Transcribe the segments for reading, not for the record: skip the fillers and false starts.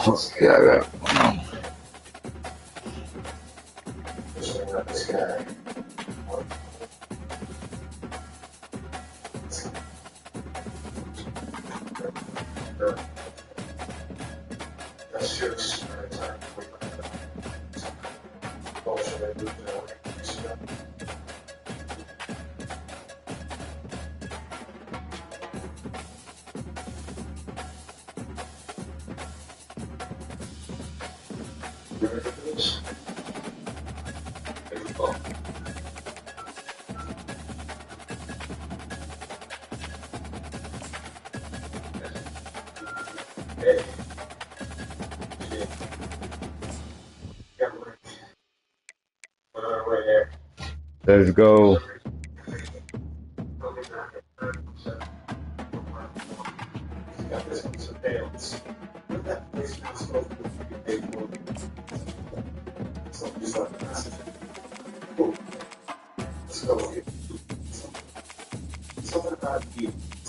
Okay, I got one. Let's go.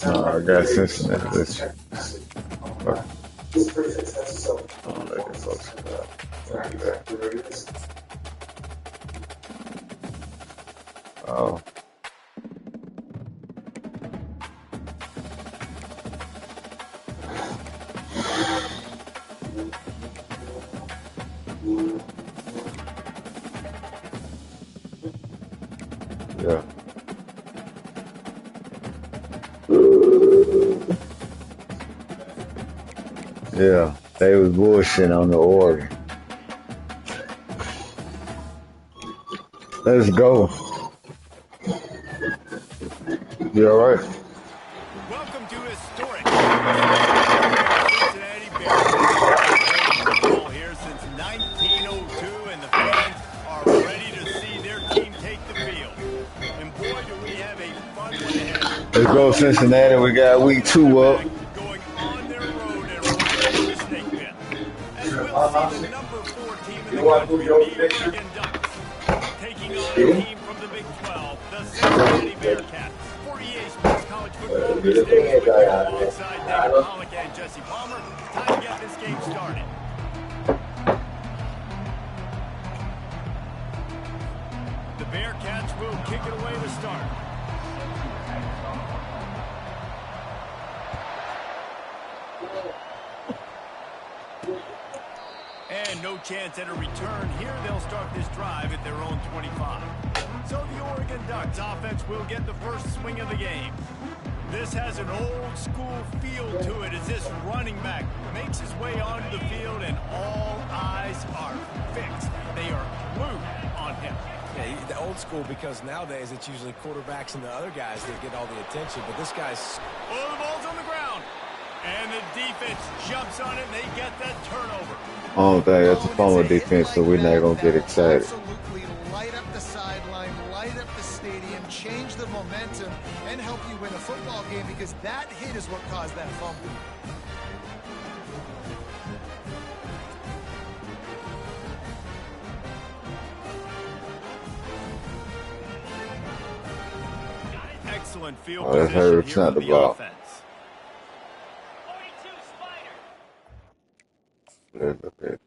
I got Cincinnati. Let's check. Oh. Yeah. Yeah, they was bullshitting on the Oregon. Let's go. You all right? Welcome to historic Cincinnati Bears. Football here since 1902, and the fans are ready to see their team take the field. And boy, do we have a fun one ahead. Let's go, Cincinnati. We got week 2 up. Going on their road and rocking the snake pit. As we'll see the number 4 team in the country, the Oregon Ducks, taking on a team from the Big 12, the Cincinnati Bearcats. For EA Sports College Football, we stay with you alongside David Pollock and Jesse Palmer. Time to get this game started. The Bearcats will kick it away to start. And no chance at a return here. They'll start this drive at their own 25. So the Oregon Ducks offense will get the first swing of the game. This has an old school feel to it as this running back makes his way onto the field and all eyes are fixed. They are glued on him. Yeah, the old school, because nowadays it's usually quarterbacks and the other guys that get all the attention, but this guy's... Oh, the ball's on the ground. And the defense jumps on it, and they get that turnover. I don't think that's a form of defense, so we're not going to get excited. Absolutely light up the sideline, light up the stadium, change the momentum, and help you win a football game, because that hit is what caused that fumble. Excellent field that's her. position It's here not for the the ball. offense. Let's look at it.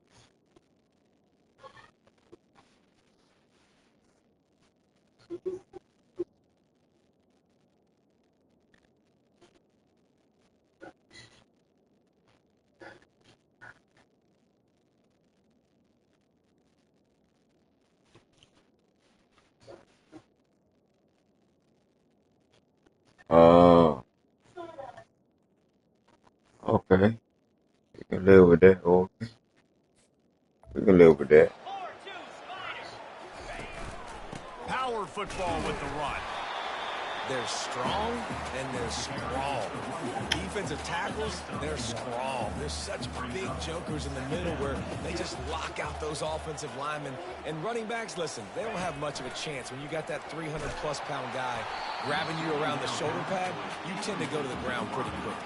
Okay. We can live with that. Okay. We can live with that. Power football with the run. They're strong and they're sprawl. Defensive tackles, they're sprawl. There's such big jokers in the middle where they just lock out those offensive linemen. And running backs, listen, they don't have much of a chance. When you got that 300-plus pound guy grabbing you around the shoulder pad, you tend to go to the ground pretty quickly.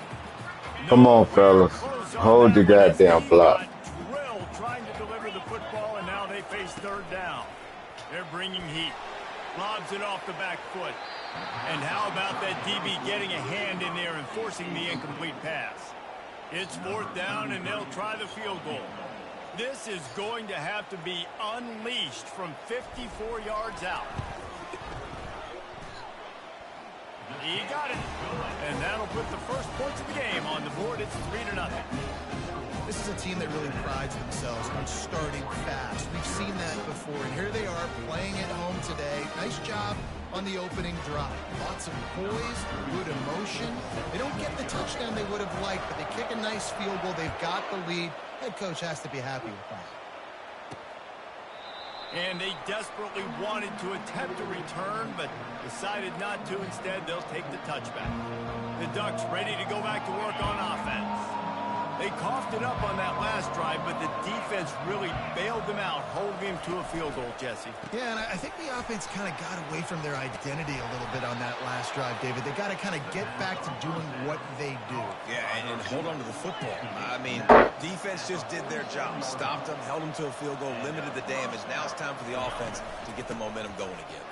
Come on, fellas. Hold your goddamn block. Drilled trying to deliver the football, and now they face third down. They're bringing heat. Lobs it off the back foot. And how about that DB getting a hand in there and forcing the incomplete pass? It's 4th down, and they'll try the field goal. This is going to have to be unleashed from 54 yards out. He got it. And that'll put the first points of the game on the board. It's 3-0. This is a team that really prides themselves on starting fast. We've seen that before, and here they are playing at home today. Nice job on the opening drive. Lots of poise, good emotion. They don't get the touchdown they would have liked, but they kick a nice field goal. They've got the lead. Head coach has to be happy with that. And they desperately wanted to attempt a return, but decided not to. Instead, they'll take the touchback. The Ducks ready to go back to work on offense. They coughed it up on that last drive, but the defense really bailed them out, holding him to a field goal, Jesse. Yeah, and I think the offense kind of got away from their identity a little bit on that last drive, David. They got to kind of get back to doing what they do. Yeah, and hold on to the football. I mean, defense just did their job. Stopped them, held them to a field goal, limited the damage. Now it's time for the offense to get the momentum going again.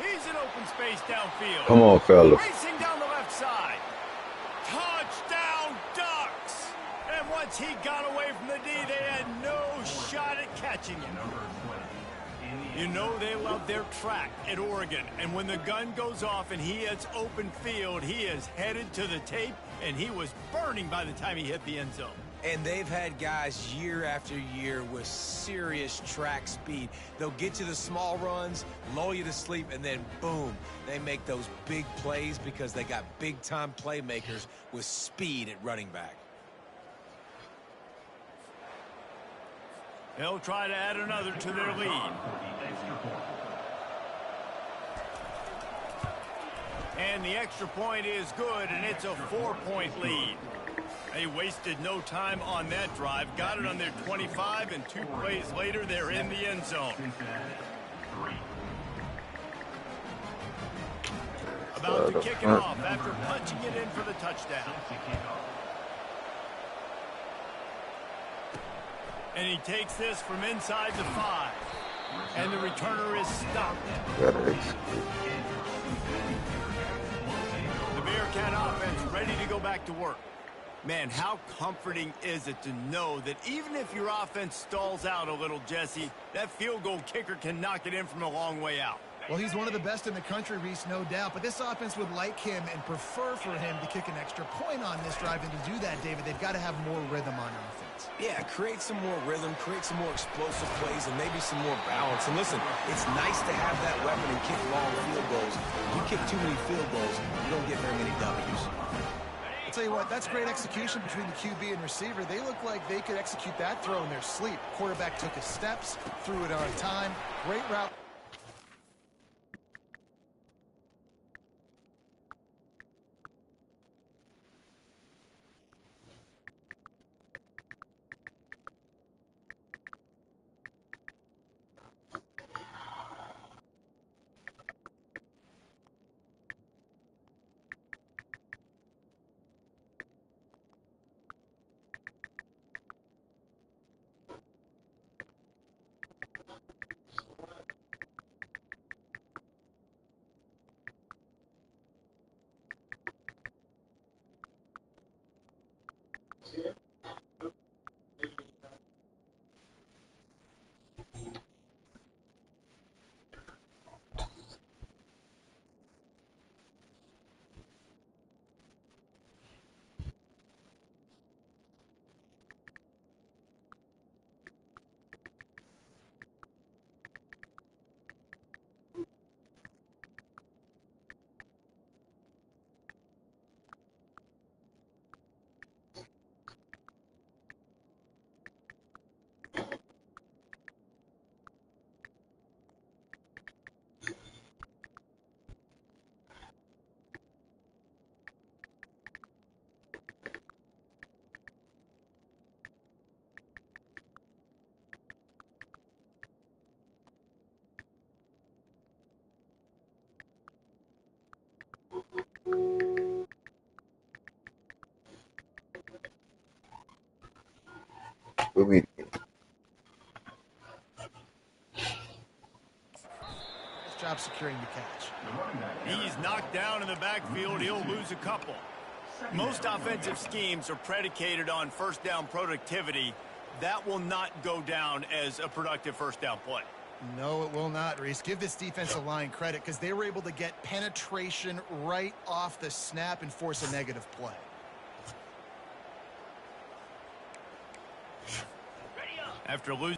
He's in open space downfield. Come on, fellas. Racing down the left side. Touchdown, Ducks! And once he got away from the D, they had no shot at catching him. You know they love their track at Oregon, and when the gun goes off and he hits open field, he is headed to the tape, and he was burning by the time he hit the end zone. And they've had guys year after year with serious track speed. They'll get you the small runs, lull you to sleep, and then boom, they make those big plays because they got big-time playmakers with speed at running back. They'll try to add another to their lead. And the extra point is good, and it's a 4-point lead. They wasted no time on that drive. Got it on their 25, and 2 plays later, they're in the end zone. About to kick it off after punching it in for the touchdown. And he takes this from inside the 5. And the returner is stopped. The Bearcat offense ready to go back to work. Man, how comforting is it to know that even if your offense stalls out a little, Jesse, that field goal kicker can knock it in from a long way out. Well, he's one of the best in the country, Reese, no doubt. But this offense would like him and prefer for him to kick an extra point on this drive. And to do that, David, they've got to have more rhythm on offense. Yeah, create some more rhythm, create some more explosive plays, and maybe some more balance. And listen, it's nice to have that weapon and kick long field goals. If you kick too many field goals, you don't get very many W's. I'll tell you what, that's great execution between the QB and receiver. They look like they could execute that throw in their sleep. Quarterback took his steps, threw it on time. Great route. We Job securing the catch. He's knocked down in the backfield. He'll lose a couple. Most offensive schemes are predicated on first down productivity. That will not go down as a productive first down play. No, it will not, Reese. Give this defensive line credit because they were able to get penetration right off the snap and force a negative play. After losing.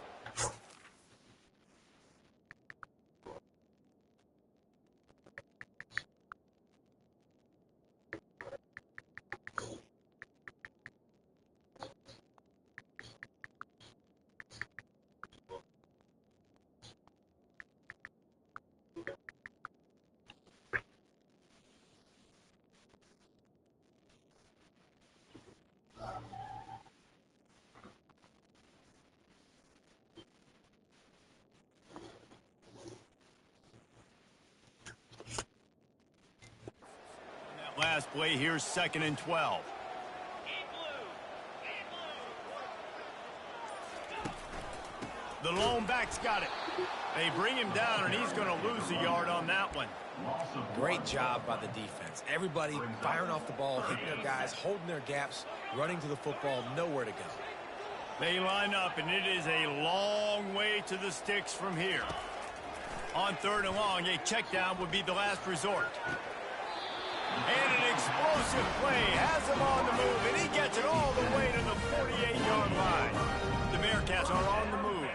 Last play, here's 2nd and 12. The lone back's got it. They bring him down, and he's going to lose a yard on that one. Great job by the defense. Everybody firing off the ball, hitting their guys, holding their gaps, running to the football, nowhere to go. They line up, and it is a long way to the sticks from here. On 3rd and long, a check down would be the last resort. And an explosive play has him on the move, and he gets it all the way to the 48-yard line. The Bearcats are on the move.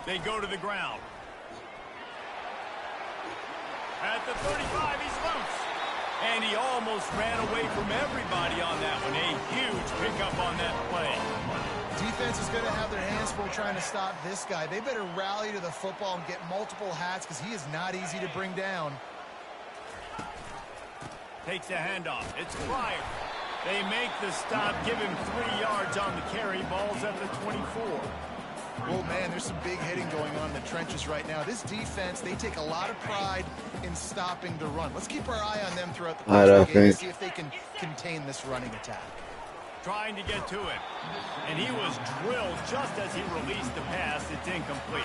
They go to the ground. At the 35, he's loose. And he almost ran away from everybody on that one. A huge pickup on that play. Defense is going to have their hands full trying to stop this guy. They better rally to the football and get multiple hats because he is not easy to bring down. Takes the handoff. It's Pryor. They make the stop, give him 3 yards on the carry. Ball's at the 24. Oh, man, there's some big hitting going on in the trenches right now. This defense, they take a lot of pride in stopping the run. Let's keep our eye on them throughout the course of the game and see if they can contain this running attack. Trying to get to it. And he was drilled just as he released the pass. It's incomplete.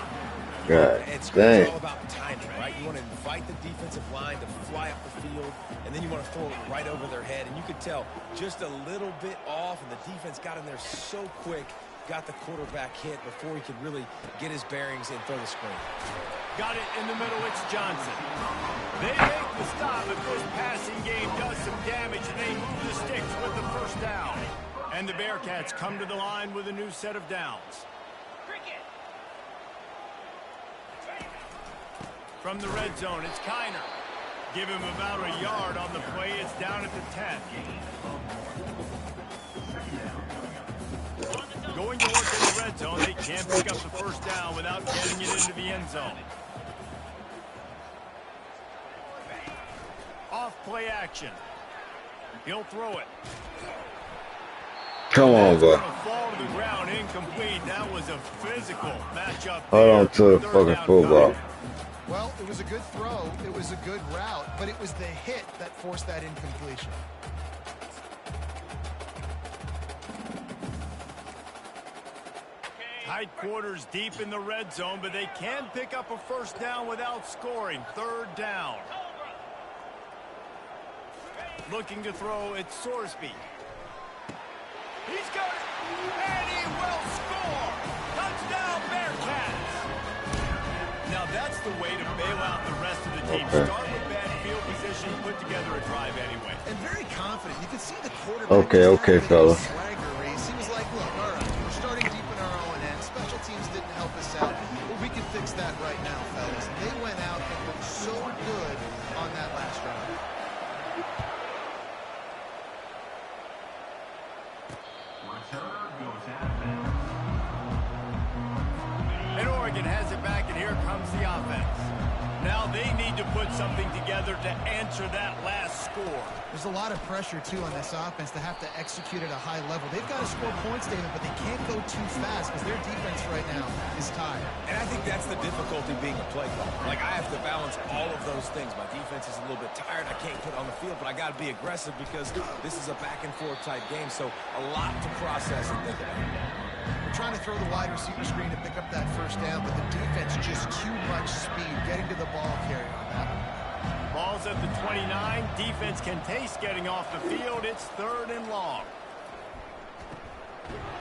God, it's all about timing, right? You want to invite the defensive line to fly up the field, and then you want to throw it right over their head. And you could tell just a little bit off, and the defense got in there so quick, got the quarterback hit before he could really get his bearings and throw the screen. Got it in the middle. It's Johnson. They make the stop, but this passing game does some damage, and they move the sticks with the first down. And the Bearcats come to the line with a new set of downs. From the red zone, it's Kiner. Give him about a yard on the play. It's down at the 10. Going to work in the red zone. They can't pick up the first down without getting it into the end zone. Off play action. He'll throw it. Come on, bro. Fall to the ground, incomplete. That was a physical matchup. Hold on to the fucking football. Well, it was a good throw. It was a good route, but it was the hit that forced that incompletion. Tight quarters deep in the red zone, but they can pick up a first down without scoring. 3rd down. Looking to throw, it's Sorsby. He's got it, and he will score. Touchdown, Bearcats. Now that's the way to bail out the rest of the team. Okay. Start with bad field position, put together a drive anyway. And very confident. You can see the quarterback. Okay, fella. Swagger race. He was like, look, all right, we're starting deep in our own end. Special teams didn't help us out, but we can fix that right now, fellas. And they went out and looked so good on that last drive. And Oregon has it back, and here comes the offense. Now they need to put something together to answer that last score. There's a lot of pressure, too, on this offense to have to execute at a high level. They've got to score points, David, but they can't go too fast because their defense right now is tired. And I think that's the difficulty being a play caller. Like, I have to balance all of those things. My defense is a little bit tired. I can't put it on the field, but I got to be aggressive because this is a back-and-forth type game, so a lot to process and think about. They're trying to throw the wide receiver screen to pick up that first down, but the defense just too much speed getting to the ball carrier on that one. Ball's at the 29. Defense can taste getting off the field. It's 3rd and long.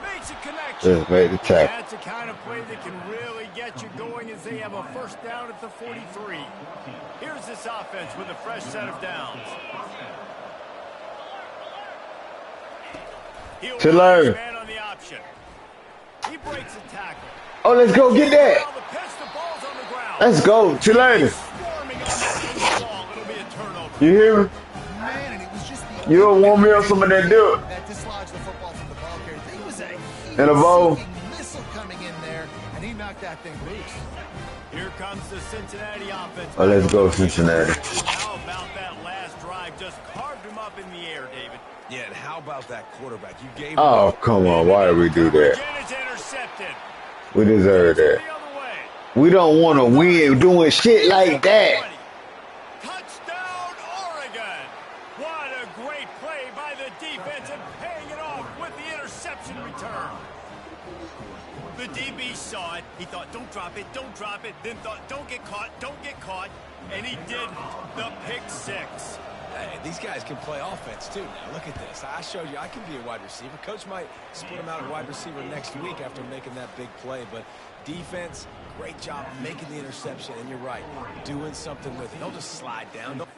Makes a connection. Just made the tackle. That's the kind of play that can really get you going as they have a first down at the 43. Here's this offense with a fresh set of downs. He'll Taylor. man on the option. He breaks a tackle. Oh, let's go get that. The pitch, the ball's on the ground. Let's go. See you later. You hear me? Man, and it was just the You don't want me on some of that dude. that dislodged the football from the ball carrier. There was a And a ball. missile coming in there, and he knocked that thing loose. Here comes the Cincinnati offense. Oh, let's go, Cincinnati. How about that last drive? Just carved him up in the air, David. Yeah, and how about that quarterback? You gave Oh, come on. Why did we do that? Again, it's intercepted. We deserve that. The other way. We don't want to win doing shit like that. Touchdown, Oregon. What a great play by the defense and paying it off with the interception return. The DB saw it. He thought, don't drop it, don't drop it. Then thought, don't get caught, don't get caught. And he didn't. The pick six. Hey, these guys can play offense, too. Now, look at this. I showed you I can be a wide receiver. Coach might split him out at wide receiver next week after making that big play. But defense, great job making the interception. And you're right, doing something with it. Don't just slide down. Don't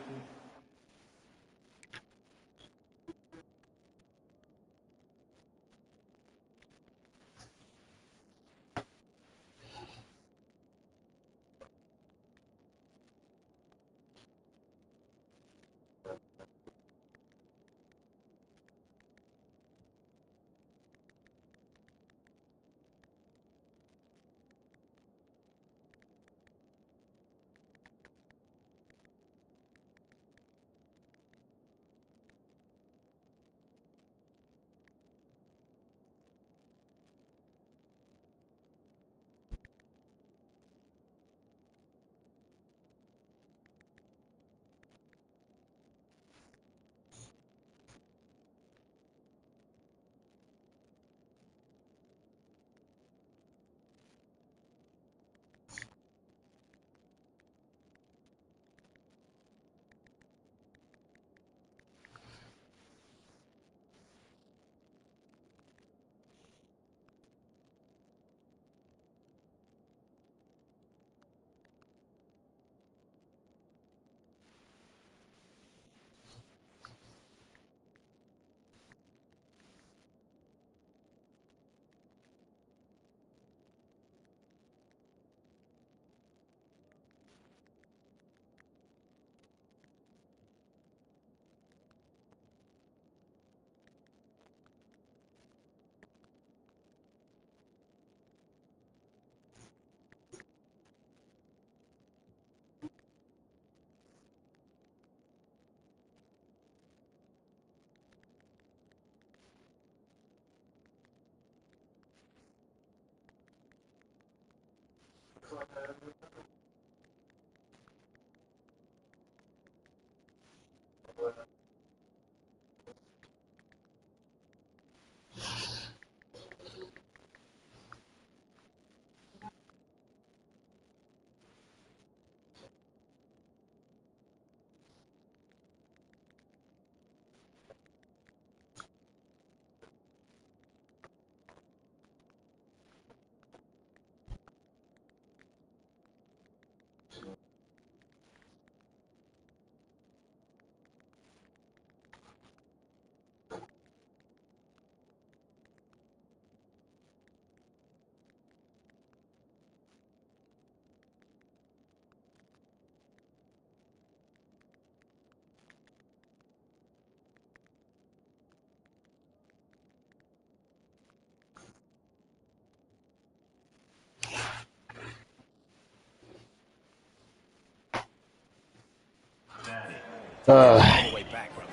way back, brother.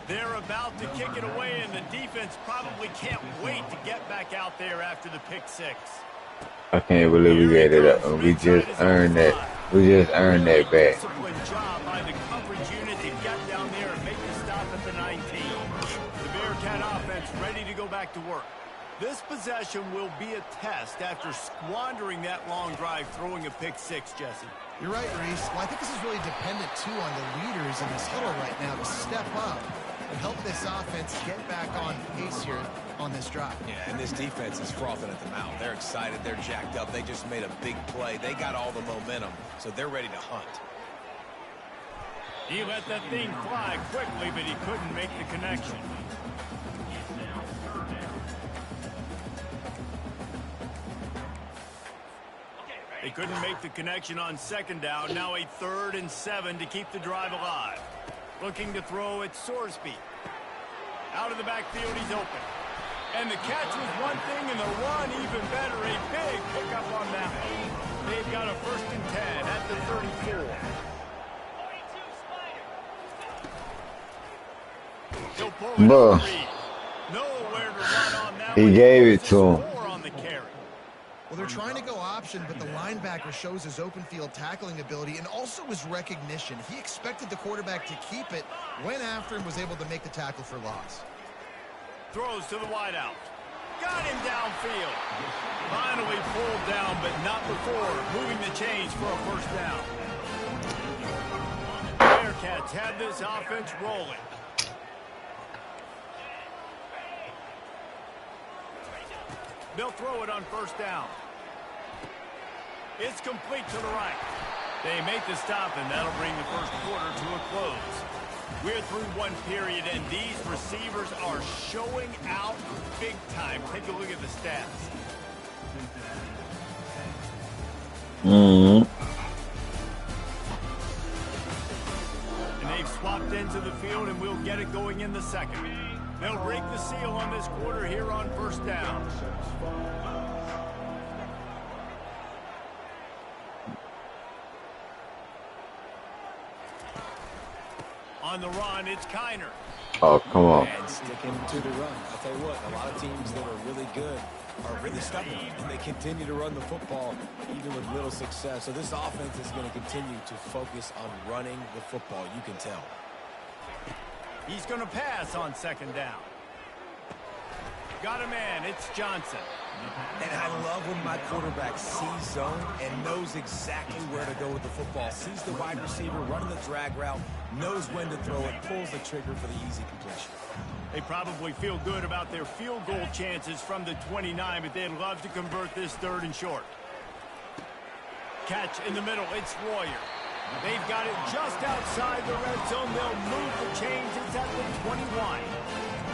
They're about to kick it away, and the defense probably can't wait to get back out there after the pick six. I can't believe we get it up. We just earned that. We just earned that back. Disciplined job by the coverage unit to get down there and make the stop at the 19. The Bearcat offense ready to go back to work. This possession will be a test after squandering that long drive, throwing a pick-6, Jesse. You're right, Reese. Well, I think this is really dependent, too, on the leaders in this huddle right now to step up and help this offense get back on pace here on this drive. Yeah, and this defense is frothing at the mouth. They're excited. They're jacked up. They just made a big play. They got all the momentum, so they're ready to hunt. He let that thing fly quickly, but he couldn't make the connection. They couldn't make the connection on second down. Now a 3rd and 7 to keep the drive alive. Looking to throw at Sorsby. Out of the backfield, he's open. And the catch was one thing, and the run even better. A big pickup on that one. They've got a 1st and 10 at the 34. He'll pull it up the read. Nowhere to run on that one. He gave it to him. On the carry. Well, they're trying to go option, but the linebacker shows his open field tackling ability and also his recognition. He expected the quarterback to keep it, went after him, was able to make the tackle for loss. Throws to the wideout. Got him downfield. Finally pulled down, but not before moving the chains for a 1st down. Bearcats have this offense rolling. They'll throw it on 1st down. It's complete to the right. They make the stop, and that'll bring the 1st quarter to a close. We're through one period, and these receivers are showing out big time. Take a look at the stats. And they've swapped into the field, and we'll get it going in the 2nd. They'll break the seal on this quarter here on 1st down. On the run, it's Kiner. Oh, come on. And sticking to the run. I'll tell you what, a lot of teams that are really good are really stubborn, and they continue to run the football even with little success. So this offense is going to continue to focus on running the football, you can tell. He's going to pass on 2nd down. Got a man. It's Johnson. And I love when my quarterback sees zone and knows exactly where to go with the football. Sees the wide receiver running the drag route, knows when to throw it, pulls the trigger for the easy completion. They probably feel good about their field goal chances from the 29, but they'd love to convert this 3rd and short. Catch in the middle. It's Royer. They've got it just outside the red zone. They'll move the chains. It's at the 21.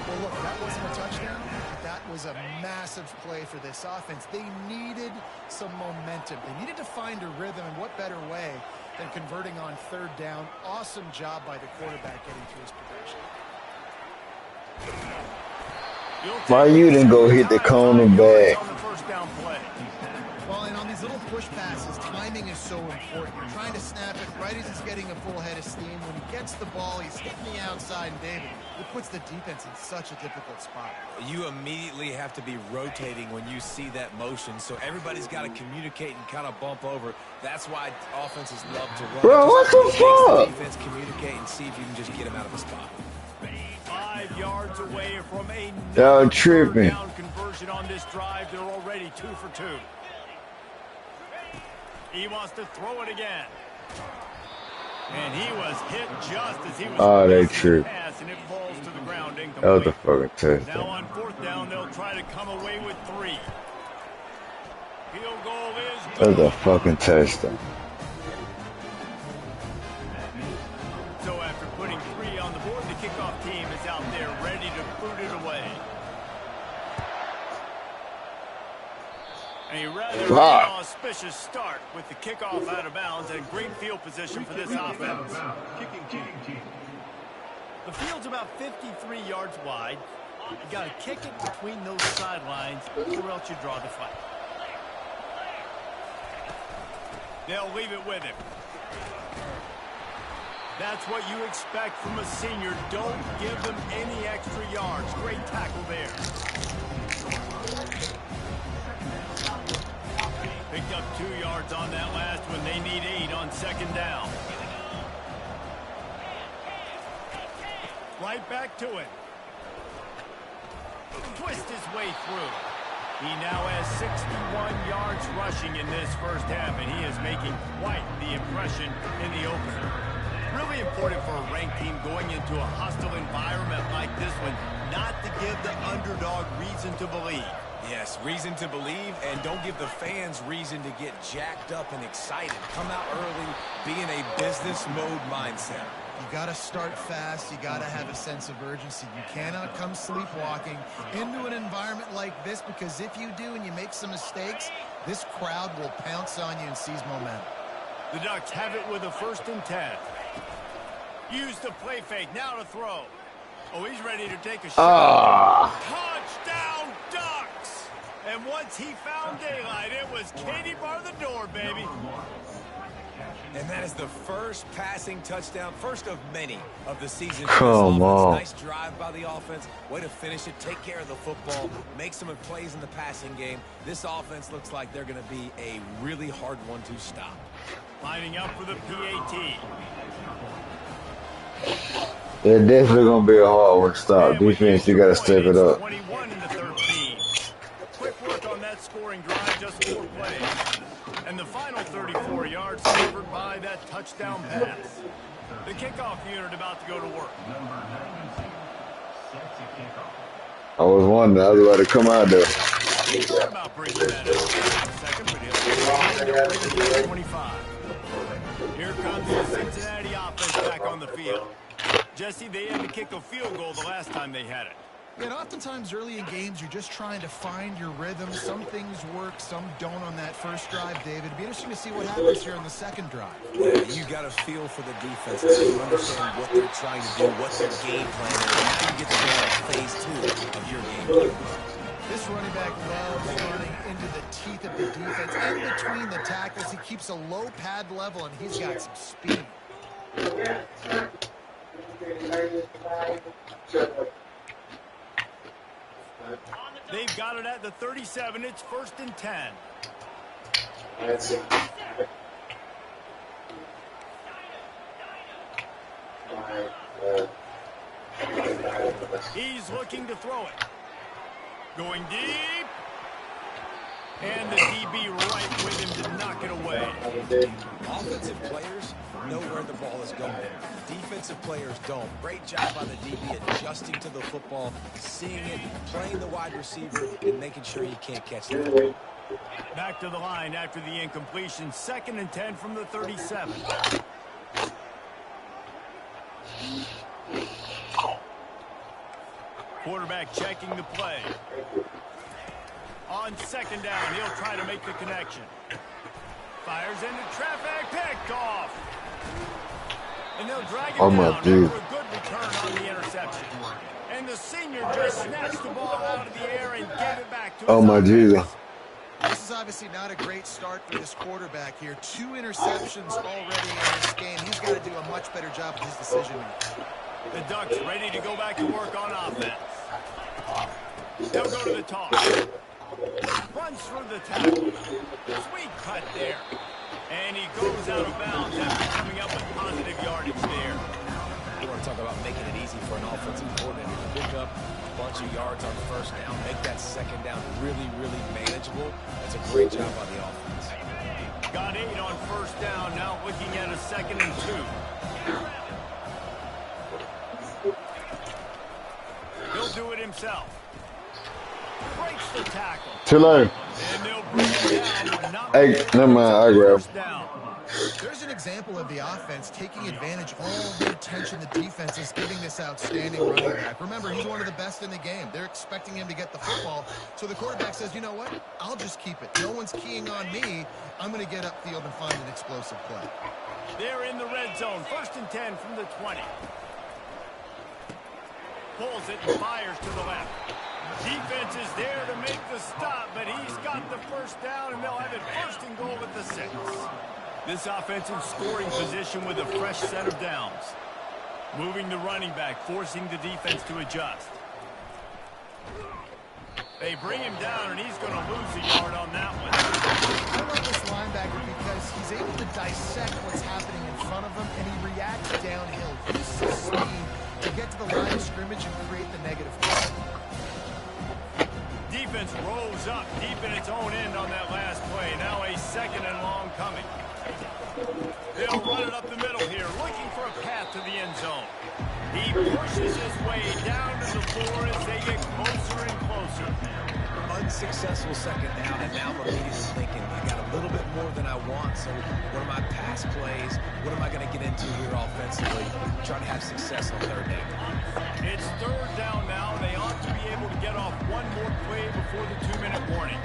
Well, look, that wasn't a touchdown. That was a massive play for this offense. They needed some momentum. They needed to find a rhythm, and what better way than converting on 3rd down. Awesome job by the quarterback getting to his progression. Why you didn't go hit the cornerback? Well, and on these little push passes, timing is so important. You're trying to snap it right as he's getting a full head of steam. When he gets the ball, he's hitting the outside, and David, it puts the defense in such a difficult spot. You immediately have to be rotating when you see that motion, so everybody's got to communicate and kind of bump over. That's why offenses love to run. Bro, what the fuck? Defense communicate and see if you can just get him out of the spot. 5 yards away from a tripping. down conversion on this drive. They're already 2 for 2. He wants to throw it again. And he was hit just as he was they the tripped. pass, and it falls to the ground incomplete. That was a fucking Now touchdown. on 4th down, they'll try to come away with 3. Field goal is That was good. a fucking touchdown. So after putting 3 on the board, the kickoff team is out there ready to boot it away. A rather inauspicious start with the kickoff out of bounds and great field position for this offense. The field's about 53 yards wide. You got to kick it between those sidelines, or else you draw the flag. They'll leave it with him. That's what you expect from a senior. Don't give them any extra yards. Great tackle there. Picked up 2 yards on that last one. They need 8 on 2nd down. Right back to it. Twist his way through. He now has 61 yards rushing in this first half, and he is making quite the impression in the opener. Really important for a ranked team going into a hostile environment like this one, not to give the underdog reason to believe. Yes, reason to believe, and don't give the fans reason to get jacked up and excited. Come out early, be in a business mode mindset. You got to start fast. You got to have a sense of urgency. You cannot come sleepwalking into an environment like this, because if you do and you make some mistakes, this crowd will pounce on you and seize momentum. The Ducks have it with a 1st and 10. Use the play fake. Now to throw. Oh, he's ready to take a shot. Touchdown, Ducks! And once he found daylight, it was Katie bar the door, baby. And that is the first passing touchdown, first of many of the season. Come on. Nice drive by the offense. Way to finish it, take care of the football, make some plays in the passing game. This offense looks like they're going to be a really hard one to stop. Lining up for the PAT. They're definitely going to be a hard one to stop. Defense, you got to step it up. 21 to 13. Quick work on that scoring drive, just 4 plays. And the final 34 yards covered by that touchdown pass. The kickoff unit about to go to work. I was wondering, I was about to come out there. He thought about bringing that out. Second, but he'll 25. Here comes the Cincinnati offense back on the field. Jesse, they had to kick a field goal the last time they had it. Yeah, and oftentimes early in games, you're just trying to find your rhythm. Some things work, some don't on that first drive, David. It'd be interesting to see what happens here on the second drive. Yeah, you got to feel for the defense. You understand what they're trying to do, what their game plan is. Now you get to go on phase 2 of your game plan. This running back loves running into the teeth of the defense. In between the tackles, he keeps a low pad level, and he's got some speed. They've got it at the 37. It's 1st and 10. He's looking to throw it. Going deep. And the DB right with him to knock it away. Offensive players know where the ball is going. Defensive players don't. Great job by the DB adjusting to the football, seeing it, playing the wide receiver, and making sure he can't catch it. Back to the line after the incompletion. 2nd and 10 from the 37. Quarterback checking the play. On 2nd down, he'll try to make the connection. Fires into traffic, picked off. And they'll drag it down after a good return on the interception. And the senior just snatched the ball out of the air and gave it back to his Jesus. This is obviously not a great start for this quarterback here. 2 interceptions already in this game. He's got to do a much better job with his decision-making. The Ducks ready to go back to work on offense. They'll go to the toss. Runs through the tackle. Sweet cut there. And he goes out of bounds after coming up with positive yardage there. You want to talk about making it easy for an offensive coordinator to pick up a bunch of yards on 1st down, make that 2nd down really, really manageable. That's a great job by the offense. Got 8 on 1st down, now looking at a 2nd and 2. He'll do it himself. Breaks the tackle. Too low. And they'll bring it down. Hey, never mind, I grab. There's an example of the offense taking advantage of all the attention the defense is giving this outstanding running back. Remember, he's one of the best in the game. They're expecting him to get the football. So the quarterback says, you know what? I'll just keep it. No one's keying on me. I'm going to get upfield and find an explosive play. They're in the red zone. 1st and 10 from the 20. Pulls it and fires to the left. Defense is there to make the stop, but he's got the 1st down, and they'll have it 1st and goal at the 6. This offense in scoring position with a fresh set of downs. Moving the running back, forcing the defense to adjust. They bring him down, and he's going to lose a yard on that one. I love this linebacker because he's able to dissect what's happening in front of him, and he reacts downhill. Uses his speed to get to the line of scrimmage and create the negative play. Defense rolls things up deep in its own end on that last play. Now a 2nd and long coming. They'll run it up the middle here, looking for a path to the end zone. He pushes his way down to the floor as they get closer and closer. Unsuccessful 2nd down, and now I'm immediately thinking, I got a little bit more than I want, so what are my pass plays? What am I going to get into here offensively? Trying to have success on 3rd down. It's 3rd down now. They ought to be able to get off one more play before the 2-minute warning.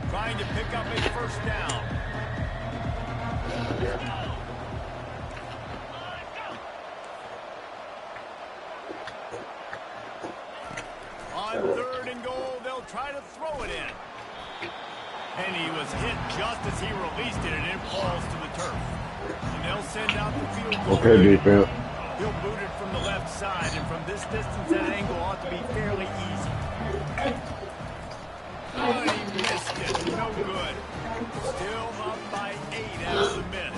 Trying to pick up a 1st down. On 3rd and goal, they'll try to throw it in. And he was hit just as he released it, and it falls to the turf. And they'll send out the field goal. Okay, defense. He'll boot it from the left side, and from this distance, that angle ought to be fairly easy. Oh, he missed it. No good. Still up by 8 after the miss.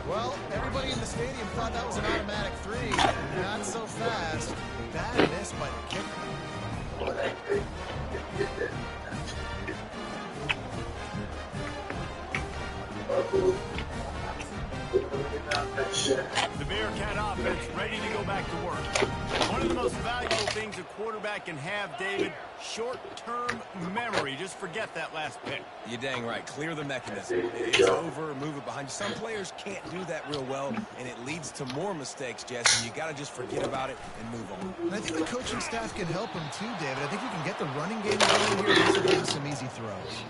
Well, everybody in the stadium thought that was an automatic 3. Not so fast. Bad miss by the kicker. The Bearcat offense ready to go back to work. One of the most valuable things a quarterback can have, David, short-term memory. Just forget that last pick. You're dang right. Clear the mechanism. It's over, move it behind you. Some players can't do that real well, and it leads to more mistakes, Jesse. You got to just forget about it and move on. And I think the coaching staff can help him too, David. I think you can get the running game going here. These will give some easy throws.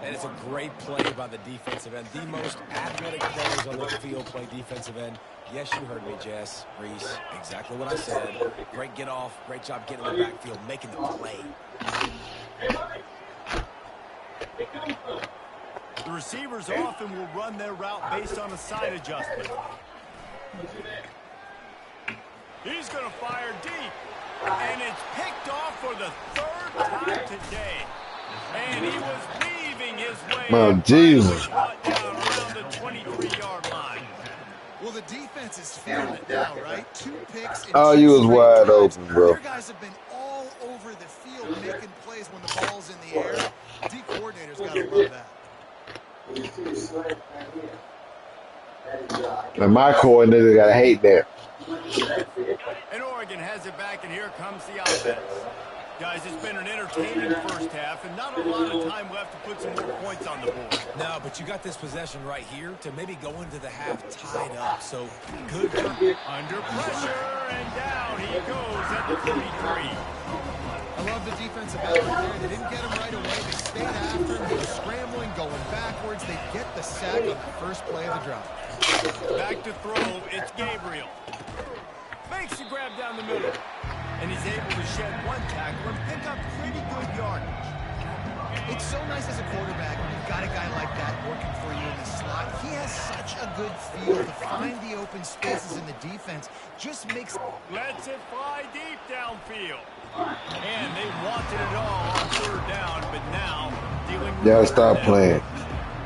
And it's a great play by the defensive end. The most athletic players on the field play defensive end. Yes, you heard me, Jess, Reese. Exactly what I said. Great get off. Great job getting in the backfield, making the play. The receivers often will run their route based on a side adjustment. He's going to fire deep. And it's picked off for the 3rd time today. And he was weaving his way. Oh, Jesus. Down around the 23-yard line. Well, the defense is feeling it now, right? 2 picks. Oh, you was wide open, bro. Your guys have been all over the field making plays when the ball's in the air. D coordinators got to love that. And my coordinator got to hate that. And Oregon has it back, and here comes the offense. Guys, it's been an entertaining 1st half, and not a lot of time left to put some more points on the board. No, but you got this possession right here to maybe go into the half tied up. So good. Under pressure, and down he goes at the 33. I love the defensive effort there. They didn't get him right away. They stayed after him. He was scrambling, going backwards. They get the sack on the first play of the drive. Back to throw. It's Gabriel. Makes the grab down the middle. And he's able to shed 1 tackle and pick up pretty good yardage. It's so nice as a quarterback when you've got a guy like that working for you in the slot. He has such a good feel to find the open spaces in the defense. Just makes... Lets it fly deep downfield. And they wanted it all on 3rd down, but now dealing with... Y'all stop playing.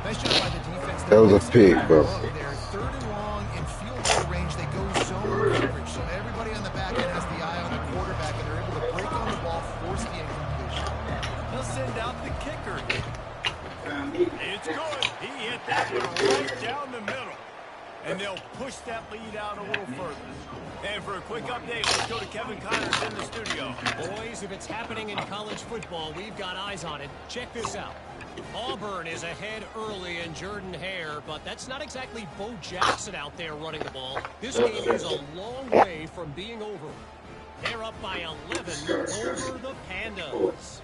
Nice job by the defense. That was a pick, bro. They're 3rd and long in field goal range. They go zone coverage. So everybody on the back end has the eye on the quarterback, and they're able to break on the ball, force the incompletion. They'll send out the kicker. It's good. He hit that one right down the middle. And they'll push that lead out a little further. And for a quick update, let's go to Kevin Connors in the studio. Boys, if it's happening in college football, we've got eyes on it. Check this out. Auburn is ahead early in Jordan Hare, but that's not exactly Bo Jackson out there running the ball. This game is a long way from being over. They're up by 11 over the Pandas.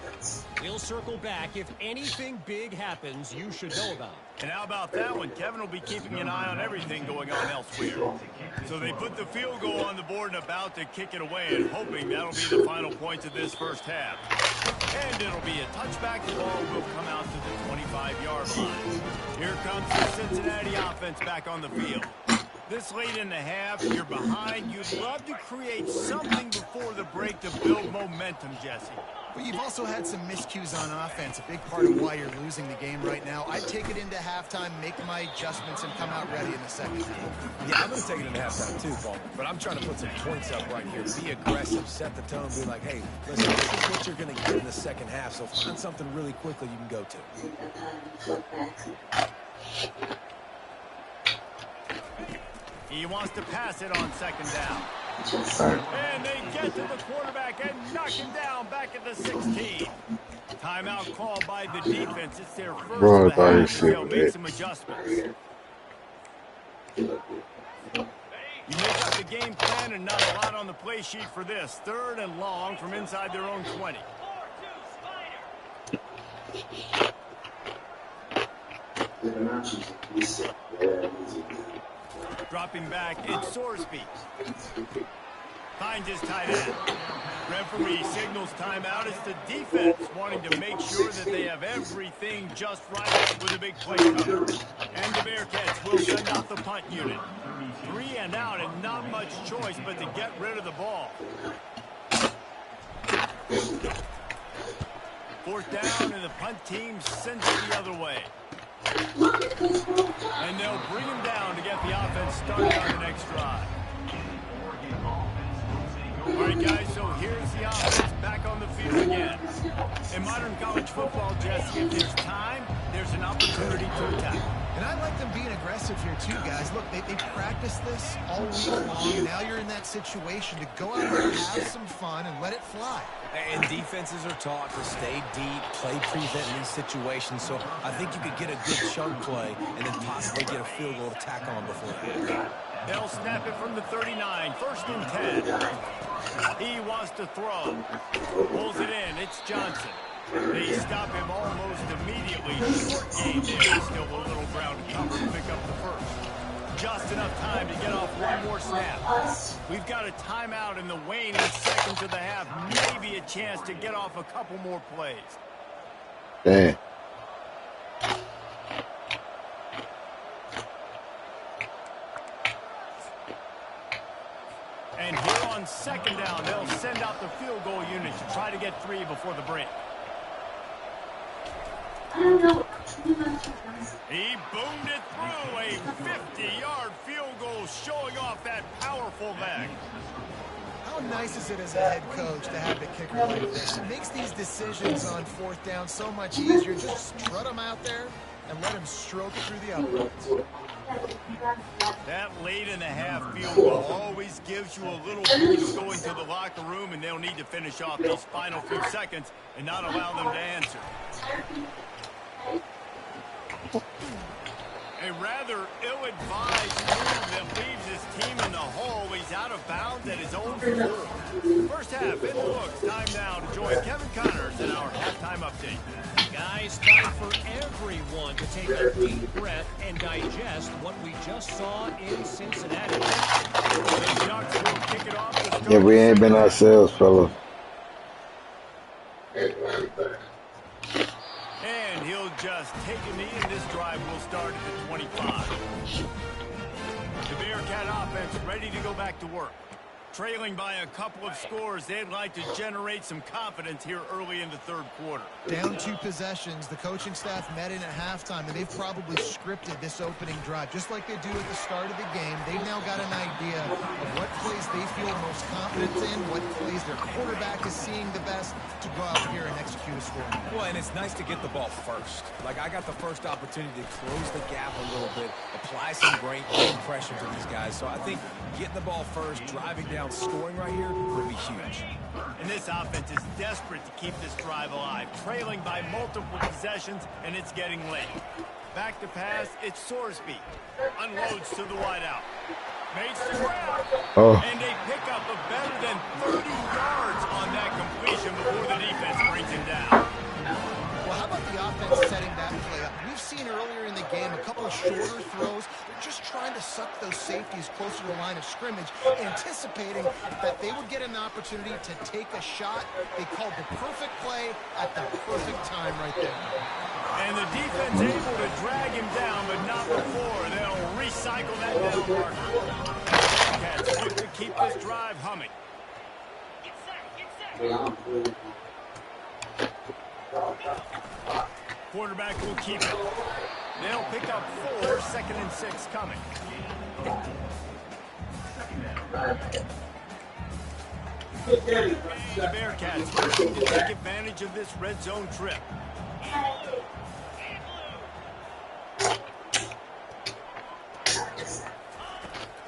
We'll circle back. If anything big happens, you should know about it. And how about that one? Kevin will be keeping an eye on everything going on elsewhere. So they put the field goal on the board and about to kick it away, and hoping that'll be the final points of this 1st half. And it'll be a touchback. The ball will come out to the 25-yard line. Here comes the Cincinnati offense back on the field. This late in the half, you're behind. You'd love to create something before the break to build momentum, Jesse. But you've also had some miscues on offense, a big part of why you're losing the game right now. I'd take it into halftime, make my adjustments, and come out ready in the second half. Yeah, I'm going to take it into halftime too, Paul. But I'm trying to put some points up right here. Be aggressive, set the tone, be like, hey, listen, this is what you're going to get in the second half, so find something really quickly you can go to. He wants to pass it on second down. And they get to the quarterback and knock him down back at the 16. Timeout called by the defense. It's their first Bro, of the half. shit, They'll make some adjustments. You make up the game plan and not a lot on the play sheet for this. 3rd and long from inside their own 20. Dropping back, it's Sorsby. Finds his tight end. Referee signals timeout. It's the defense wanting to make sure that they have everything just right with a big play cover. And the Bearcats will send out the punt unit. 3 and out and not much choice but to get rid of the ball. 4th down and the punt team sends it the other way. And they'll bring him down to get the offense started on the next drive. All right, guys, so here's the offense back on the field again. In modern college football, Jesse, if there's time, there's an opportunity to attack. And I like them being aggressive here, too, guys. Look, they practiced this all week long, and now you're in that situation to go out there and have some fun and let it fly. And defenses are taught to stay deep, play prevent in these situations, so I think you could get a good chunk play and then possibly get a field goal to tack on before that. They'll snap it from the 39, 1st and 10. He wants to throw. Pulls it in. It's Johnson. They stop him almost immediately. Short game there. Still a little ground to cover to pick up the first. Just enough time to get off one more snap. We've got a timeout in the waning seconds of the half. Maybe a chance to get off a couple more plays. Damn. And here on 2nd down, they'll send out the field goal unit to try to get 3 before the break. He boomed it through a 50-yard field goal, showing off that powerful leg. How nice is it as a head coach to have the kicker like this? It makes these decisions on 4th down so much easier. Just strut him out there and let him stroke through the uprights. That late in the half field goal always gives you a little boost going to the locker room, and they'll need to finish off these final few seconds and not allow them to answer. A rather ill-advised move that leaves his team in the hole. He's out of bounds at his own 4. First half in the books. Time now to join Kevin Connors in our halftime update. Guys, time for everyone to take a deep breath and digest what we just saw in Cincinnati. The Ducks will kick it off to start. Yeah, we ain't been ourselves, fella. And he'll just take a knee, and this drive will start at the 25. The Bearcat offense ready to go back to work. Trailing by a couple of scores, they'd like to generate some confidence here early in the 3rd quarter. Down 2 possessions, the coaching staff met in at halftime, and they've probably scripted this opening drive. Just like they do at the start of the game, they've now got an idea of what plays they feel most confident in, what plays their quarterback is seeing the best to go out here and execute a score. Well, and it's nice to get the ball first. Like, I got the first opportunity to close the gap a little bit, apply some great game pressure to these guys. So I think getting the ball first, driving down, scoring right here would be huge. And this offense is desperate to keep this drive alive, trailing by multiple possessions, and it's getting late. Back to pass, it's Sorsby. Unloads to the wideout. Makes the grab. And they pick up a better than 30 yards on that completion before the defense brings him down. Well, how about the offense setting that play up? We've seen earlier in the game a couple of shorter throws. They're just trying to suck those safeties closer to the line of scrimmage, anticipating that they would get an opportunity to take a shot. They called the perfect play at the perfect time right there. And the defense able to drag him down, but not before. They'll recycle that down marker. Cats look to keep this drive humming. Quarterback will keep it. They'll pick up 4, 2nd and 6 coming. The Bearcats looking to take advantage of this red zone trip.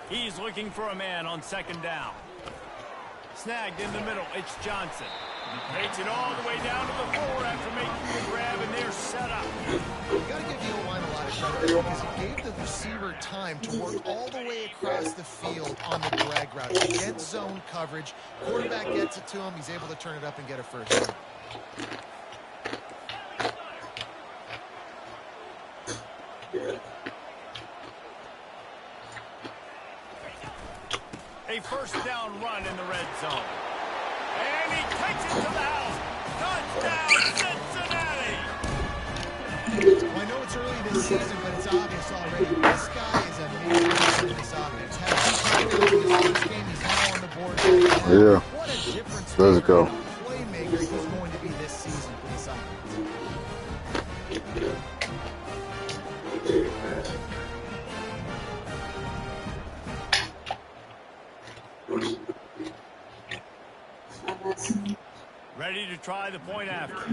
He's looking for a man on 2nd down. Snagged in the middle, it's Johnson. Takes it all the way down to the 4 after making the grab, and they're set up. You got to give the O-line a lot of credit because he gave the receiver time to work all the way across the field on the drag route. Against zone coverage, quarterback gets it to him, he's able to turn it up and get a first down. A first down run in the red zone. And he takes it to the house. Touchdown, Cincinnati! Well, I know it's early this season, but it's obvious already. This guy is a major piece of this offense. Had 2 touchdowns in his first game. He's now on the board. Yeah. What a difference Let's go. playmaker he's going to be this season for this offense. Ready to try the point after.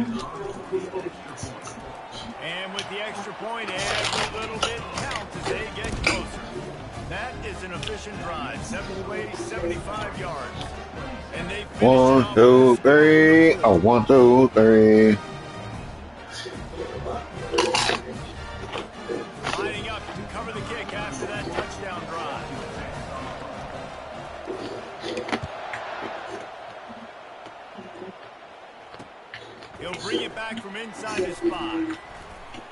And with the extra point, every little bit counts as they get closer. That is an efficient drive. 7 plays, 75 yards. And they finish 1, 2, 3. Oh, 1, 2, 3. Lining up to cover the kick after that touchdown drive. He'll bring it back from inside his 5.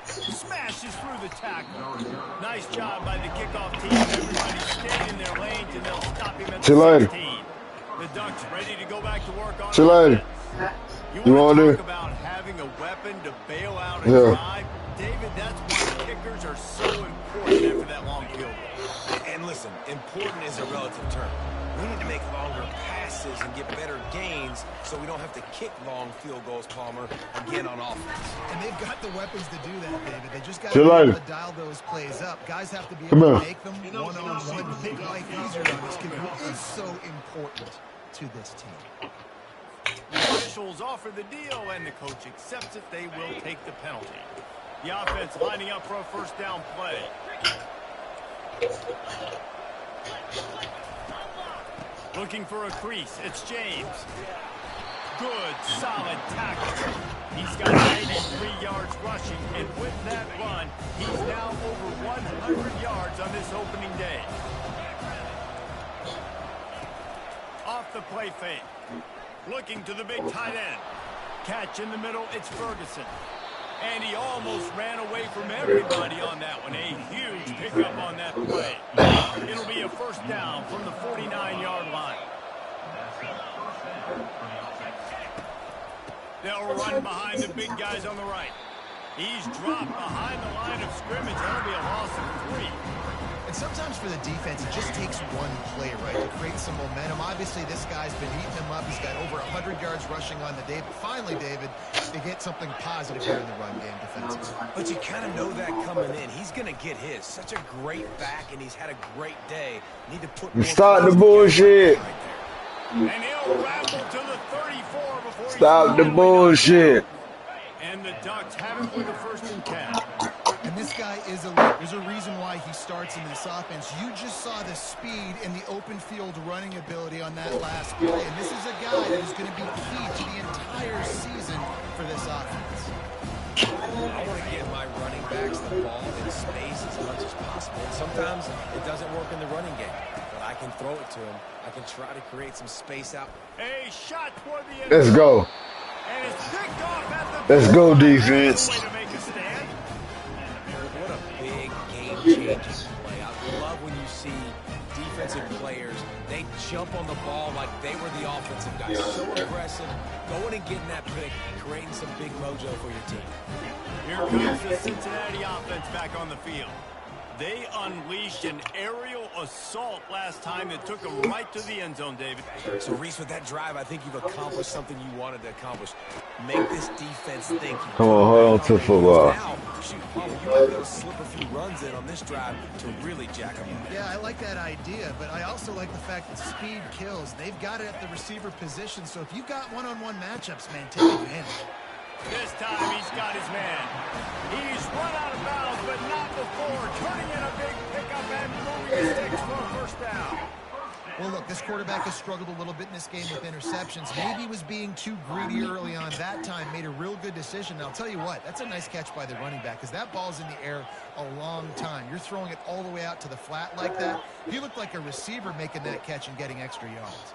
Smashes through the tackle. Nice job by the kickoff team. Everybody stayed in their lanes, and they'll stop him at the 16. The Ducks ready to go back to work on offense. You want to talk about having a weapon to bail out a drive? David, that's why kickers are so important after that long field goal. And listen, important is a relative term. We need to make longer passes and get better gains so we don't have to kick long field goals, Palmer, again on offense. And they've got the weapons to do that, David. They just got to be able to dial those plays up. Guys have to be able to make them one-on-one to make life easier on this kid who is so important to this team. The officials offer the deal, and the coach accepts it. They will take the penalty. The offense lining up for a first down play. Looking for a crease. It's James. Good, solid tackle. He's got 83 yards rushing, and with that run, he's now over 100 yards on this opening day. Off the play fake. Looking to the big tight end. Catch in the middle, it's Ferguson. And he almost ran away from everybody on that one. A huge pickup on that play. It'll be a first down from the 49-yard line. They'll run behind the big guys on the right. He's dropped behind the line of scrimmage. That'll be a loss of 3. And sometimes for the defense, it just takes one play, right, to create some momentum. Obviously, this guy's been eating them up. He's got over 100 yards rushing on the day. But finally, David, they get something positive here in the run game defensively. But you kind of know that coming in. He's going to get his. Such a great back, and he's had a great day. Need to put more Stop the bullshit. Right and he'll rattle to the 34 before Stop the bullshit. And the Ducks have it with a first and 10. And this guy is elite. There's a reason why he starts in this offense. You just saw the speed and the open field running ability on that last play. And this is a guy that is going to be key to the entire season for this offense. I want to get my running backs the ball in space as much as possible. And sometimes it doesn't work in the running game. But I can throw it to him. I can try to create some space out. A shot toward the end. Let's go. And it's picked off at the Let's go, defense. way to make a stand. What a big game-changing play. I love see defensive players, they jump on the ball like they were the offensive guys. So aggressive, going and getting that pick, creating some big mojo for your team. Here comes the Cincinnati offense back on the field. They unleashed an aerial assault last time that took them right to the end zone, David. So, Reese, with that drive, I think you've accomplished something you wanted to accomplish. Make this defense think. Come on, hold on to football. Now, shoot, you might be able to slip a few runs in on this drive to really jack them up. Yeah, I like that idea, but I also like the fact that speed kills. They've got it at the receiver position, so if you've got one-on-one matchups, man, take advantage. This time he's got his man. He's run out of bounds, but not before. Turning in a big pickup and moving the sticks for a first down. Well, look, this quarterback has struggled a little bit in this game with interceptions. Maybe he was being too greedy early on that time, made a real good decision. And I'll tell you what, that's a nice catch by the running back because that ball's in the air a long time. You're throwing it all the way out to the flat like that. You look like a receiver making that catch and getting extra yards.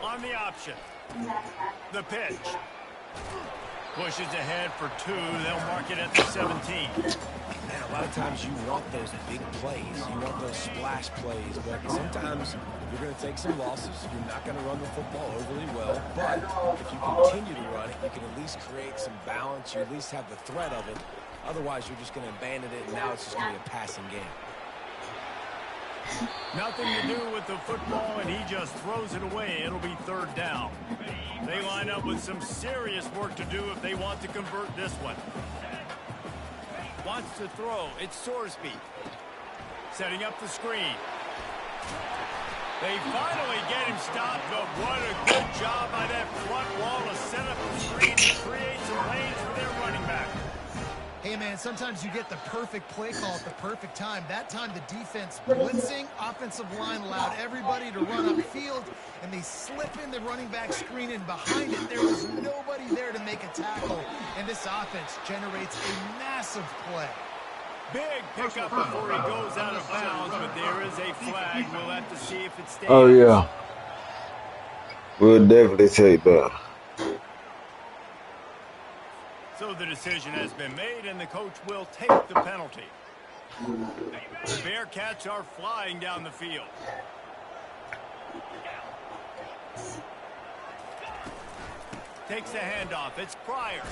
On the option. The pitch. Pushes ahead for 2. They'll mark it at the 17. Man, a lot of times you want those big plays. You want those splash plays. But sometimes you're going to take some losses. You're not going to run the football overly well. But if you continue to run it, you can at least create some balance. You at least have the threat of it. Otherwise, you're just going to abandon it, and now it's just going to be a passing game. Nothing to do with the football, and he just throws it away. It'll be 3rd down. They line up with some serious work to do if they want to convert this one. Wants to throw. It's Sorsby. Setting up the screen. They finally get him stopped, but what a good job by that front wall to set up the screen and create some lanes for their running back. Hey, man, sometimes you get the perfect play call at the perfect time. That time the defense blitzing, offensive line allowed everybody to run upfield, and they slip in the running back screen, and behind it there was nobody there to make a tackle, and this offense generates a massive play. Big pickup before he goes out of bounds, but there is a flag. We'll have to see if it stays. Oh, yeah. We'll definitely take that. So the decision has been made, and the coach will take the penalty. The Bearcats are flying down the field. Takes the handoff. It's Pryor.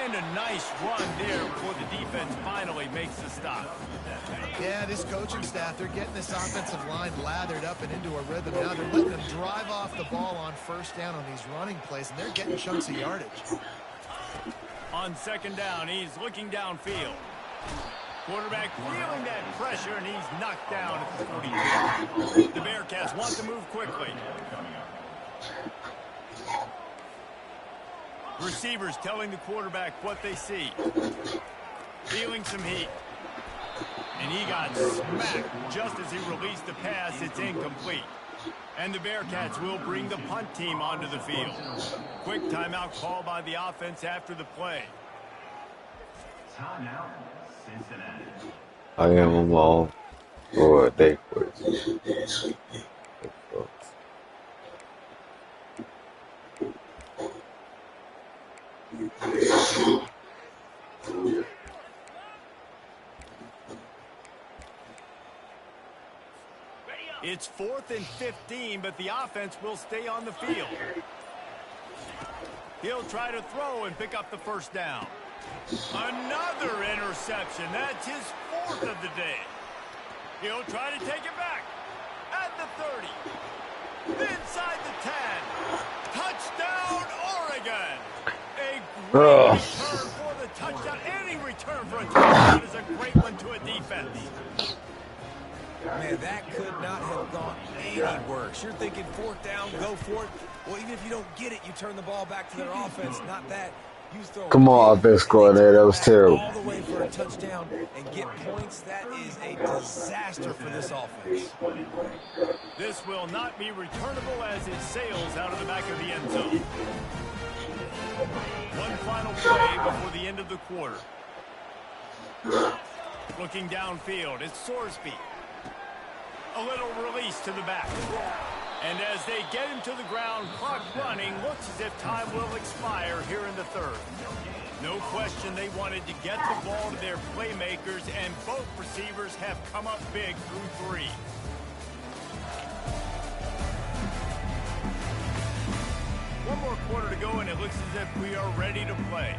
And a nice run there before the defense finally makes the stop. Yeah, this coaching staff, they're getting this offensive line lathered up and into a rhythm. Now they're letting them drive off the ball on 1st down on these running plays, and they're getting chunks of yardage. On 2nd down, he's looking downfield. Quarterback feeling that pressure, and he's knocked down at the 42. The Bearcats want to move quickly. Receivers telling the quarterback what they see. Feeling some heat. And he got smacked just as he released the pass. It's incomplete. And the Bearcats will bring the punt team onto the field. Quick timeout call by the offense after the play. Timeout, Cincinnati. I am a mom for a day quick. It's 4th and 15, but the offense will stay on the field. He'll try to throw and pick up the 1st down. Another interception. That's his 4th of the day. He'll try to take it back at the 30. Inside the 10. Touchdown, Oregon. A great return for the touchdown. Any return for a touchdown is a great one to a defense. Man, that could not have gone any worse. You're thinking 4th down, go for it. Well, even if you don't get it, you turn the ball back to their offense. Not that. You throw Come on, offense coordinator. That was terrible. All the way for a touchdown and get points. That is a disaster for this offense. This will not be returnable as it sails out of the back of the end zone. One final play before the end of the quarter. Looking downfield, it's Sorsby. A little release to the back. And as they get him to the ground, clock running, looks as if time will expire here in the third. No question they wanted to get the ball to their playmakers, and both receivers have come up big through three. One more quarter to go, and it looks as if we are ready to play.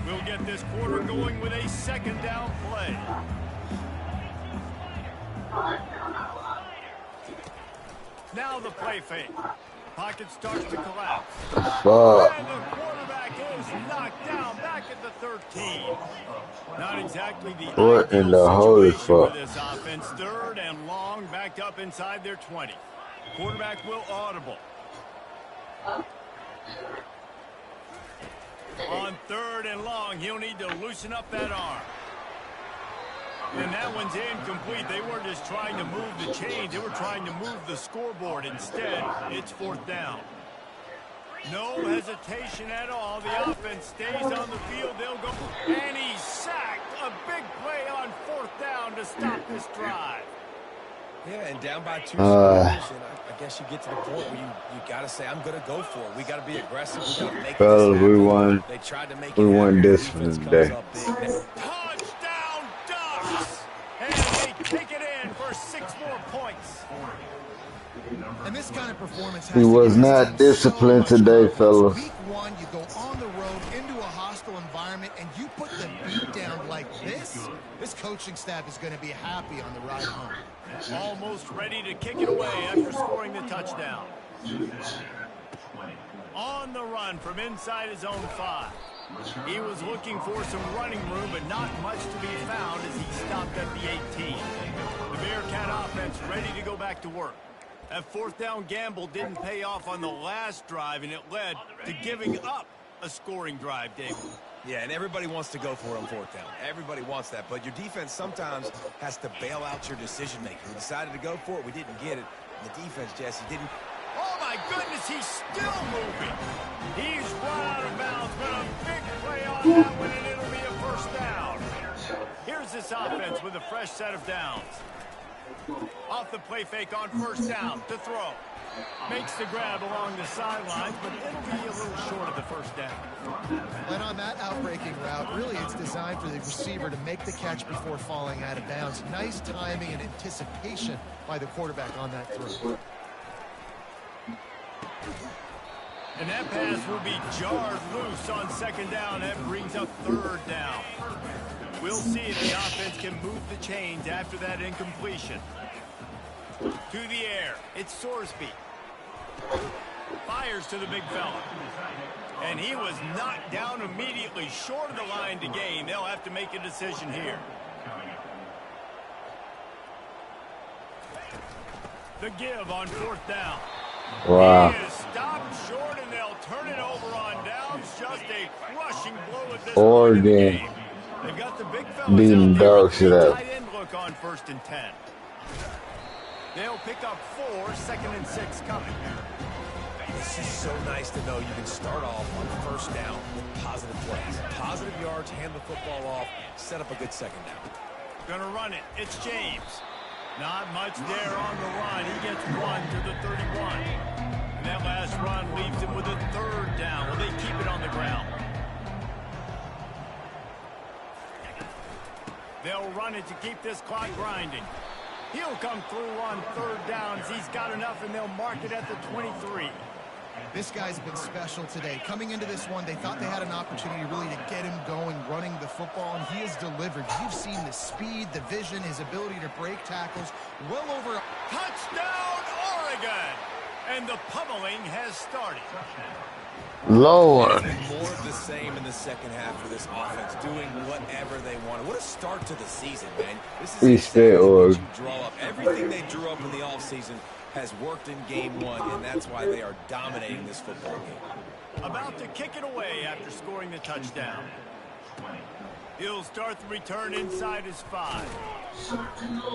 We'll get this quarter going with a second down play. Now the play fake. Pocket starts to collapse. Fuck. And the quarterback is knocked down back at the 13. Not exactly the What in the ideal holy situation for fuck? this offense. Third and long, backed up inside their 20. Quarterback will audible. On third and long, he'll need to loosen up that arm. And that one's incomplete. They weren't just trying to move the chains. They were trying to move the scoreboard. Instead, it's fourth down. No hesitation at all. The offense stays on the field. They'll go. And he's sacked. A big play on fourth down to stop this drive. Yeah, and down by 2 scores, and I guess you get to the point where you got to say, I'm going to go for it. We got to be aggressive. We got to make Fellas, this we happen. won. They tried to make We it won happen. this The one defense today. comes up big. Touchdown Ducks! And they kick it in for 6 more points. And this kind of performance has He to was give this not team disciplined so much today, confidence. fellas. Week 1, you go on the road into a hostile environment, and you put the beat down like this. This coaching staff is going to be happy on the ride home. Almost ready to kick it away after scoring the touchdown. On the run from inside his own 5. He was looking for some running room, but not much to be found as he stopped at the 18. The Bearcat offense ready to go back to work. That fourth down gamble didn't pay off on the last drive, and it led to giving up a scoring drive, David. Yeah, and everybody wants to go for it on fourth down. Everybody wants that, but your defense sometimes has to bail out your decision-making. We decided to go for it. We didn't get it. And the defense, Jesse, didn't. Oh, my goodness, he's still moving. He's run out of bounds, but a big play on that one, and it'll be a first down. Here's this offense with a fresh set of downs. Off the play fake on first down to throw. Makes the grab along the sidelines, but it'll be a little short of the first down. And on that outbreaking route, really it's designed for the receiver to make the catch before falling out of bounds. Nice timing and anticipation by the quarterback on that throw. And that pass will be jarred loose on second down. That brings up third down. We'll see if the offense can move the chains after that incompletion. To the air, it's Sorsby. Fires to the big fella. And he was knocked down immediately, short of the line to gain. They'll have to make a decision here. The give on fourth down. Wow. He is stopped short, and they'll turn it over on downs. Just a crushing blow at this Oregon. point in the game. They've got the big fellas Beating out there dog with shit the up. tight end look on 1st and 10. They'll pick up 4, 2nd and 6 coming. This is so nice to know you can start off on first down with positive plays. Positive yards, hand the football off, set up a good second down. Gonna run it. It's James. Not much there on the run. He gets 1 to the 31. And that last run leaves him with a third down. Will they keep it on the ground? They'll run it to keep this clock grinding. He'll come through on third downs. He's got enough, and they'll mark it at the 23. This guy's been special today. Coming into this one, they thought they had an opportunity really to get him going, running the football, and he has delivered. You've seen the speed, the vision, his ability to break tackles. Well over. Touchdown, Oregon! And the pummeling has started. Lord. More of the same in the second half for this offense, doing whatever they wanted. What a start to the season, man. This is exactly what you draw up. Everything they drew up in the offseason has worked in game 1, and that's why they are dominating this football game. About to kick it away after scoring the touchdown. He'll start the return inside his 5.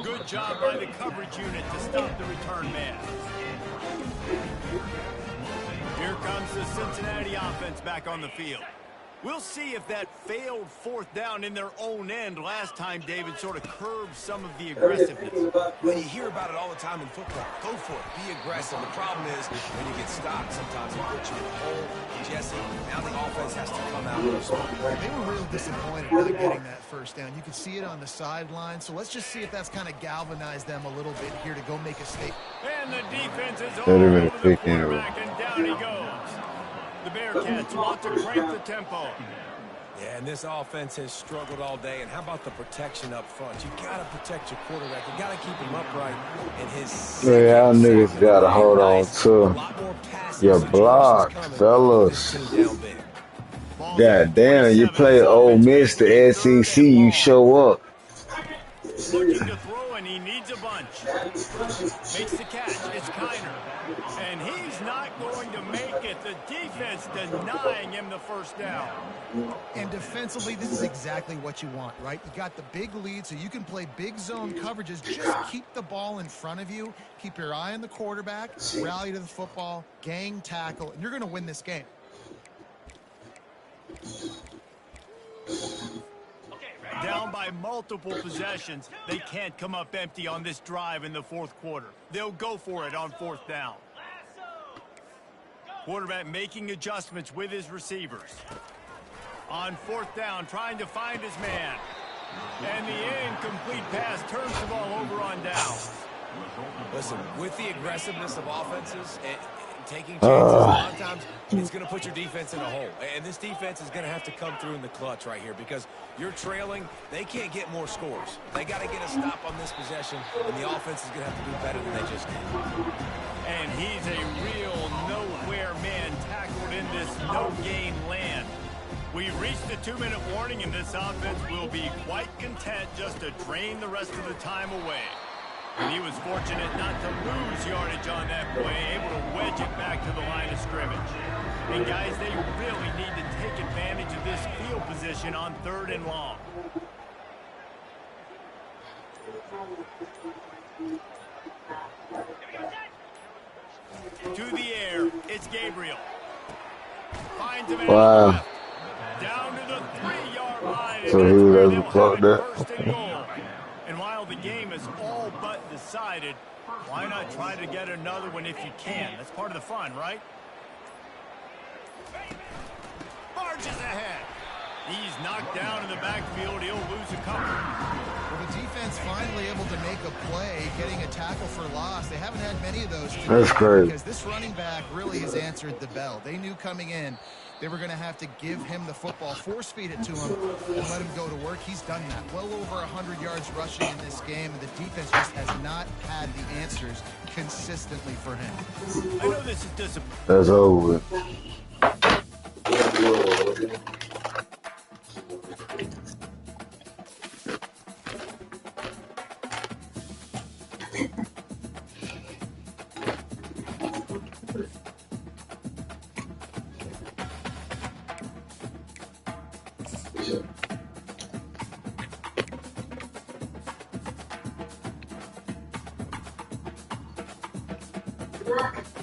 Good job by the coverage unit to stop the return man. Here comes the Cincinnati offense back on the field. We'll see if that failed fourth down in their own end last time, David, sort of curbed some of the aggressiveness. Well, you hear about it all the time in football. Go for it. Be aggressive. The problem is when you get stopped, sometimes it puts you in a hole. Jesse, now the offense has to come out and start. They were real disappointed not getting that first down. You could see it on the sideline. So let's just see if that's kind of galvanized them a little bit here to go make a statement. And the defense is all over the quarterback, and down he goes. The Bearcats want to crank the tempo. Yeah, and this offense has struggled all day. And how about the protection up front? You got to protect your quarterback. You got to keep him upright. And his y'all niggas got to hold on to your block, fellas. God damn, you play Ole Miss, the SEC, you show up. Looking to throw, and he needs a bunch. Makes the catch. It's Kiner. And he's not going to make it. The defense denying him the first down. And defensively, this is exactly what you want, right? You got the big lead, so you can play big zone coverages. Just keep the ball in front of you. Keep your eye on the quarterback. Rally to the football. Gang tackle. And you're going to win this game. Down by multiple possessions, they can't come up empty on this drive in the fourth quarter. They'll go for it on fourth down. Quarterback making adjustments with his receivers. On fourth down, trying to find his man. And the incomplete pass turns the ball over on downs. Listen, with the aggressiveness of offenses and taking chances, a lot of times it's going to put your defense in a hole. And this defense is going to have to come through in the clutch right here because you're trailing. They can't get more scores. They got to get a stop on this possession, and the offense is going to have to do better than they just did. And he's a real nowhere man tackled in this no-gain land. We've reached the 2-minute warning, and this offense will be quite content just to drain the rest of the time away. And he was fortunate not to lose yardage on that play, able to wedge it back to the line of scrimmage. And guys, they really need to take advantage of this field position on 3rd and long. To the air, it's Gabriel. Finds him Wow. down to the 3-yard line. So he was able to block that. And while the game is all but decided, why not try to get another one if you can? That's part of the fun, right? Marches ahead. He's knocked down in the backfield. He'll lose a couple. Well, the defense finally able to make a play, getting a tackle for loss. They haven't had many of those today. That's great. Because this running back really has answered the bell. They knew coming in they were going to have to give him the football, force feed it to him, and let him go to work. He's done that. Well over 100 yards rushing in this game, and the defense just has not had the answers consistently for him. I know this is disappointing. That's over. Look.